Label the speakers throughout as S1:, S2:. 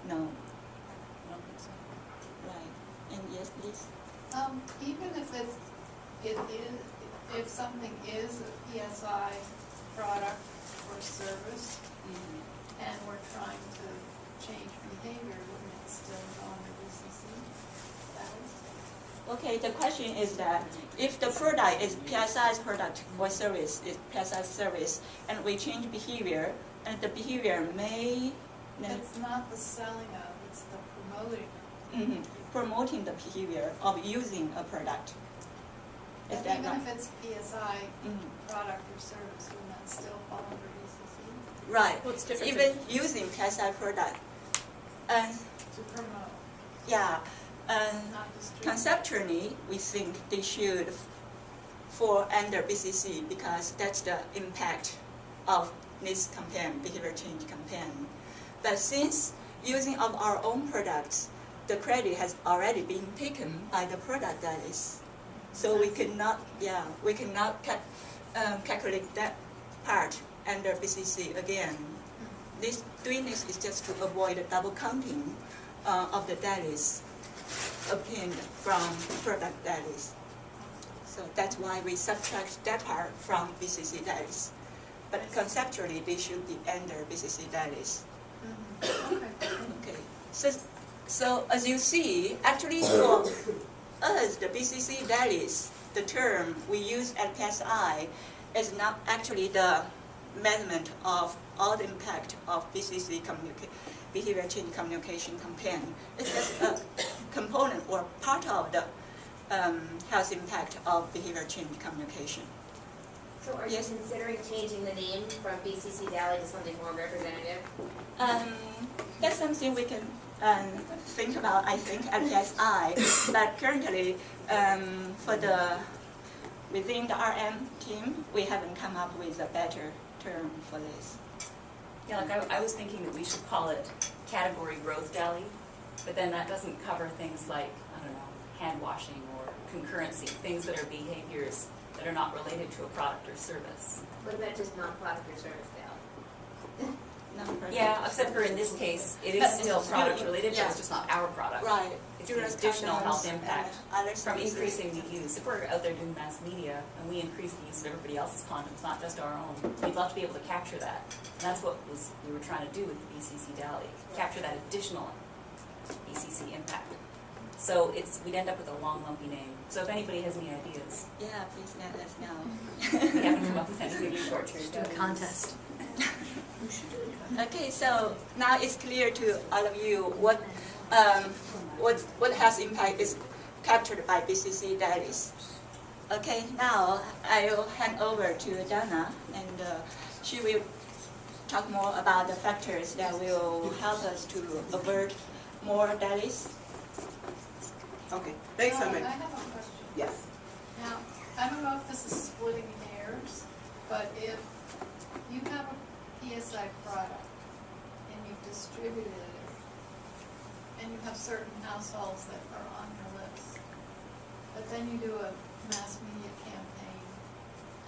S1: No. I don't think so. Right. And yes, please.
S2: Even if if something is a PSI product or service, and we're trying to change behavior, wouldn't it still go under BCC status?
S1: Okay, the question is that if the product is PSI's product or service, is PSI's service, and we change behavior, and the behavior may...
S2: It's not the selling of, it's the promoting.
S1: Promoting the behavior of using a product. Is that
S2: Even
S1: right?
S2: if it's PSI product or service, wouldn't that still fall under BCC?
S1: Right.
S3: Well, it's different.
S1: Even using PSI product.
S2: To promote,
S1: Yeah.
S2: not distribute.
S1: Conceptually, we think they should fall under BCC because that's the impact of this campaign, behavior change campaign. But since using of our own products, the credit has already been taken by the product that is. So we cannot, calculate that part under BCC again. Doing this is just to avoid the double counting of the dailies obtained from product dailies. So that's why we subtract that part from BCC dailies. But conceptually, they should be under BCC dailies. Okay. So as you see, actually for us, the BCC dailies, the term we use at PSI is not actually the measurement of all the impact of BCC behavior change communication campaign. It's just a component or part of the health impact of behavior change communication.
S4: So are you considering changing the name from BCC Daily to something more representative?
S1: That's something we can think about, I think, at PSI. But currently, within the RM team, we haven't come up with a better term for this.
S3: Yeah, like I was thinking that we should call it category growth deli, but then that doesn't cover things like, I don't know, hand washing or concurrency, things that are behaviors that are not related to a product or service.
S4: What about just non-product or service Daily?
S3: Yeah, except for in this case, it is still product related, but it's just not our product.
S1: Right.
S3: It's the additional health impact
S1: other
S3: from
S1: services.
S3: increasing the use. If we're out there doing mass media and we increase the use of everybody else's condoms, not just our own, we'd love to be able to capture that. And that's what we were trying to do with the BCC Daily, capture that additional BCC impact. So we'd end up with a long, lumpy name. So if anybody has any ideas,
S1: Yeah, please let us know.
S3: we haven't come up with anything short term.
S5: Do a contest.
S1: Okay, so now it's clear to all of you what health impact is captured by BCC dailies. Okay, now I will hand over to Dana, and she will talk more about the factors that will help us to avert more dailies.
S6: Okay, thanks so much.
S2: I have a question.
S6: Yes.
S2: Now, I don't know if this is splitting hairs, but if you have a PSI product and you've distributed it, and you have certain households that are on your list, but then you do a mass media campaign,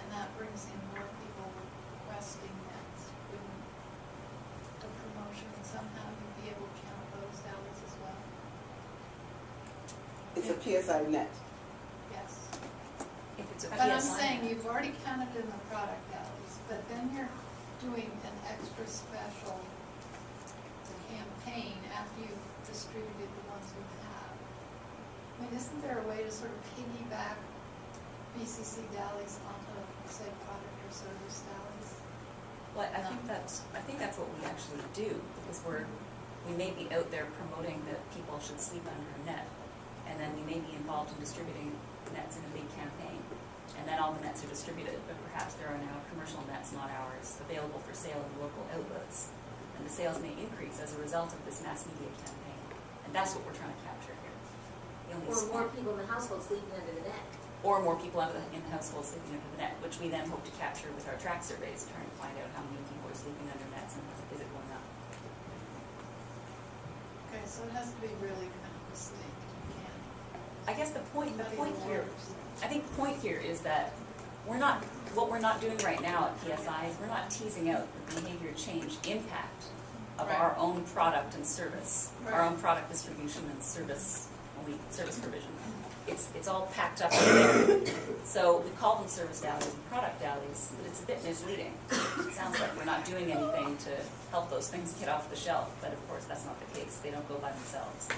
S2: and that brings in more people requesting that, wouldn't the promotion somehow you'd be able to count those dailies as well?
S6: It's a PSI net.
S2: Yes.
S3: If it's a
S2: But I'm
S3: PSI.
S2: saying you've already counted in the product values, but then you're doing an extra special campaign after you've distributed the ones you have. I mean, isn't there a way to sort of piggyback BCC dailies onto, say, product or service dailies?
S3: Well, I think that's what we actually do, because we may be out there promoting that people should sleep under a net, and then we may be involved in distributing nets in a big campaign, and then all the nets are distributed, but perhaps there are now commercial nets, not ours, available for sale in local outlets, and the sales may increase as a result of this mass media campaign, and that's what we're trying to capture here.
S4: Or more people in the household sleeping under the net.
S3: Or more people in the household sleeping under the net, which we then hope to capture with our track surveys, trying to find out how many people are sleeping under nets and is it going up.
S2: Okay, so it has to be really kind of distinct. You can't.
S3: I guess the point
S2: muddy
S3: here,
S2: waters.
S3: I think the point here is that what we're not doing right now at PSI is we're not teasing out the behavior change impact of
S2: Right.
S3: our own product and service, our
S2: Right.
S3: own product distribution and service, service provision. It's all packed up in there. So we call them service dallies and product dallies, but it's a bit misleading. It sounds like we're not doing anything to help those things get off the shelf, but of course that's not the case. They don't go by themselves.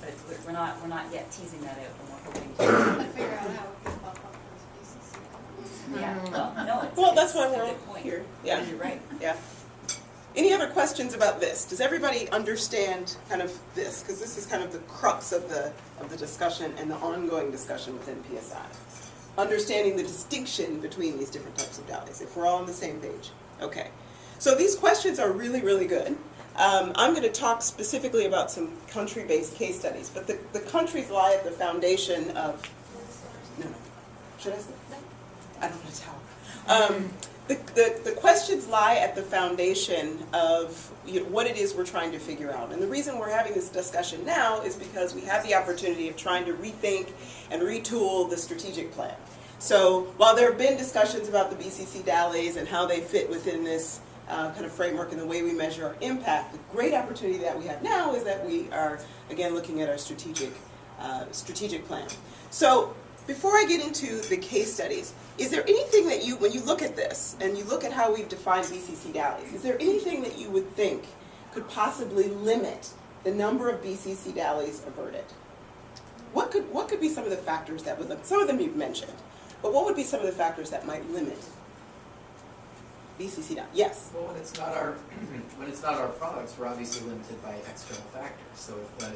S3: But we're not yet teasing that out, and we're hoping to.
S2: I figure out how we can bump up those BCC.
S3: Yeah, well, no, it's
S6: Well, that's
S3: it's
S6: why
S3: a
S6: we're
S3: good
S6: all
S3: point.
S6: here. Yeah.
S3: You're right.
S6: Yeah. Any other questions about this? Does everybody understand kind of this? Because this is kind of the crux of the discussion and the ongoing discussion within PSI. Understanding the distinction between these different types of dallies, if we're all on the same page. Okay. So these questions are really, really good. I'm going to talk specifically about some country-based case studies, but the countries lie at the foundation of... No. Should I say? I don't want to tell. The questions lie at the foundation of what it is we're trying to figure out. And the reason we're having this discussion now is because we have the opportunity of trying to rethink and retool the strategic plan. So while there have been discussions about the BCC dallies and how they fit within this kind of framework and the way we measure our impact, the great opportunity that we have now is that we are, again, looking at our strategic plan. So before I get into the case studies, is there anything that when you look at this and you look at how we've defined BCC dallies, is there anything that you would think could possibly limit the number of BCC dallies averted? What could be some of the factors that would, some of them you've mentioned, but what would be some of the factors that might limit BCC dallies? Yes?
S5: Well, when it's not our products, we're obviously limited by external factors. So if